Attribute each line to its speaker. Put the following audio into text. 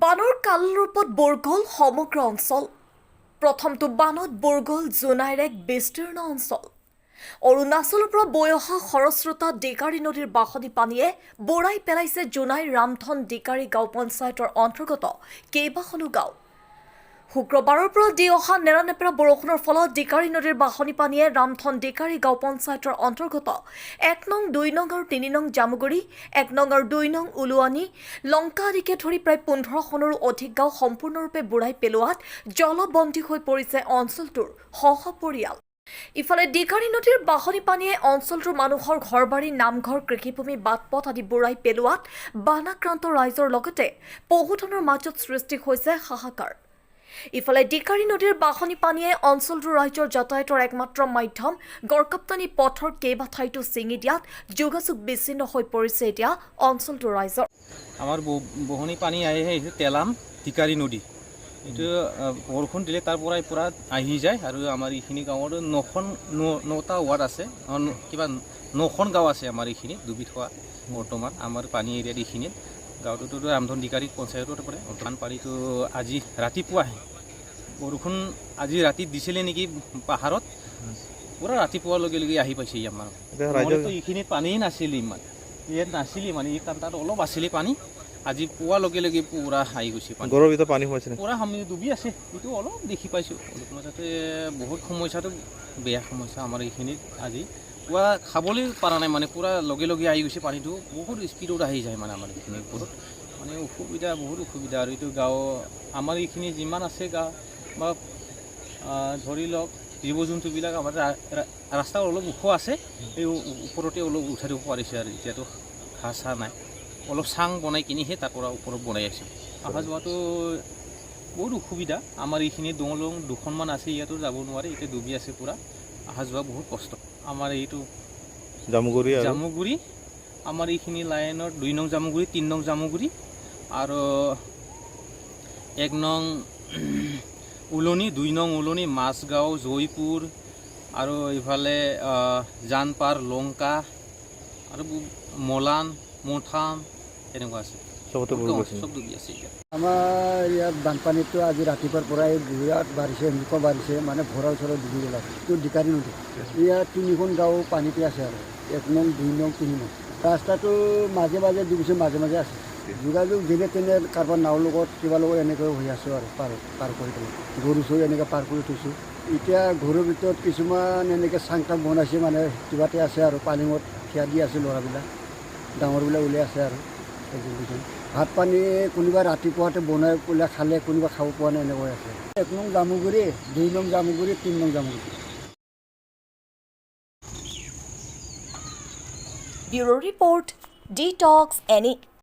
Speaker 1: বানৰ কালৰূপত বুৰগল সমগ্ৰ অঞ্চল প্ৰথমটো বানত বুৰগল জোনাইৰ এক বিস্তীৰ্ণ অঞ্চল অৰুণাচলৰ পৰা বৈ অহা খৰস্ৰোতা ডিকাৰী নদীৰ বাহনী পানীয়ে বুৰাই পেলাইছে জোনাই ৰামধন ডিকাৰী গাঁও পঞ্চায়তৰ অন্তৰ্গত কেইবাখনো গাঁও শুক্ৰবাৰৰ পৰা দি অহা নেৰানেপেৰা বৰষুণৰ ফলত ডিকাৰী নদীৰ বাহনী পানীয়ে ৰামধন ডিকাৰী গাঁও পঞ্চায়তৰ অন্তৰ্গত 1 নং 2 নং আৰু 3 নং জামুগুৰি 1 নং আৰু 2 নং উলুৱানী লংকা আদিকে ধৰি প্ৰায় 15খনৰো অধিক গাঁও সম্পূৰ্ণৰূপে বুৰাই পেলোৱাত জলবন্দী হৈ পৰিছে অঞ্চলটোৰ পৰিয়াল ইফালে ডিকাৰী নদীৰ বাহনী পানীয়ে অঞ্চলটোৰ মানুহৰ ঘৰবাৰী নামঘৰ কৃষিভূমি বাটপথ আদি বুৰাই পেলোৱাত বানাক্ৰান্ত ৰাইজৰ লগতে বহুধৰণৰ মাজত সৃষ্টি হৈছে হাহাকাৰ ইফালে ডিকাৰী নদীৰ বাহনী পানীয়ে অঞ্চলটোৰ ৰাইজৰ যাতায়াতৰ একমাত্ৰ মাধ্যম গড়কাপ্তানী পথৰ কেইবাঠাইতো ছিঙি দিয়াত যোগাযোগ বিচ্ছিন্ন হৈ পৰিছে এতিয়া অঞ্চলটোৰ ৰাইজৰ
Speaker 2: আমাৰ বহনী পানী আহে তেলাম ডিকাৰী নদী এইটো বৰষুণ দিলে তাৰ পৰাই পুৰা আহি যায় আৰু আমাৰ এইখিনি গাঁৱৰ 9টা ৱাৰ্ড আছে কিবা 9খন গাঁও আছে আমাৰ এইখিনি দুবিধোৱা বৰ্তমান আমাৰ পানী এৰিয়াত এইখিনিত গাঁৱটোতো ৰামধন ডিকাৰী পঞ্চায়তৰ পৰে বৰ্তমান পানীটো আজি ৰাতিপুৱা আহে বৰষুণ আজি ৰাতি দিছিলে নেকি পাহাৰত পুৰা ৰাতিপুৱাৰ লগে লগে আহি পাইছে আমাৰ এইখিনিত পানী নাছিলে ইমান ইয়াত নাছিলে মানে এই তাত অলপ আছিলে পানী আজি পুৱাৰ লগে লগে পুৰা আহি গৈছে
Speaker 3: গৰৰ ভিতৰত পানী সোমাইছে
Speaker 2: পুৰা সামৰি ডুবি আছে এইটো অলপ দেখি পাইছোঁ অলপ মাজতে বহুত সমস্যাটো বেয়া সমস্যা আমাৰ এইখিনিত আজি পুৱা খাবলৈ পৰা নাই মানে পুৰা লগে লগে আহি গৈছে পানীটো বহুত স্পীডত আহি যায় মানে আমাৰ এইখিনিৰ ওপৰত মানে অসুবিধা বহুত অসুবিধা আৰু এইটো গাঁও আমাৰ এইখিনি যিমান আছে গাঁও বা ধৰি লওক জীৱ জন্তুবিলাক আমাৰ ৰাস্তা অলপ ওখ আছে এই ওপৰতে অলপ উঠাই দিব পাৰিছে আৰু এতিয়াতো ঘাঁহ চাহ নাই অলপ চাং বনাই কিনিহে তাৰ পৰা ওপৰত বনাই আছোঁ অহা যোৱাটো বহুত অসুবিধা আমাৰ এইখিনি দলং দুখনমান আছে ইয়াতো যাব নোৱাৰে এতিয়া ডুবি আছে পূৰা অহা যোৱা বহুত কষ্ট আমাৰ এইটো জামুগুৰি আমাৰ এইখিনি লাইনত 2 নং জামুগুৰি 3 নং জামুগুৰি আৰু 1 নং উলনি 2 নং উলনি মাছগাঁও জয়পুৰ আৰু ইফালে জানপাৰ লংকা আৰু মলান মথাম এনেকুৱা আছে চব ডুবি আছে
Speaker 4: আমাৰ ইয়াত বানপানীটো আজি ৰাতিপুৱাৰ পৰাই বিৰাট বাঢ়িছে মুখো বাঢ়িছে মানে ভৰা ওচৰত ডুবি গ'ল এইটো ডিকাৰী নদী ইয়াত 3খন গাঁও পানীতে আছে আৰু 1 নং 2 নং 3 নং ৰাস্তাটো মাজে মাজে ডুবিছে মাজে মাজে আছে যোগাযোগ যেনে তেনে কাৰোবাৰ নাৱৰ লগত কিবা লগত এনেকৈ হৈ আছোঁ আৰু পাৰ কৰি পেলাই গৰু চৰু এনেকৈ পাৰ কৰি থৈছোঁ এতিয়া ঘৰৰ ভিতৰত কিছুমান এনেকৈ চাং টাং বনাইছে মানে কিবাতে আছে আৰু পানীত থিয়া দি আছে ল'ৰাবিলাক ডাঙৰবিলাক ওলাই আছে আৰু ভাত পানী কোনোবা ৰাতিপুৱাতে বনাই পেলাই খালে কোনোবা খাব পোৱা নাই এনেকৈ আছে 1 নং জামুগুৰি 2 নং জামুগুৰি 3 নং Jamuguri
Speaker 1: bureau report detox any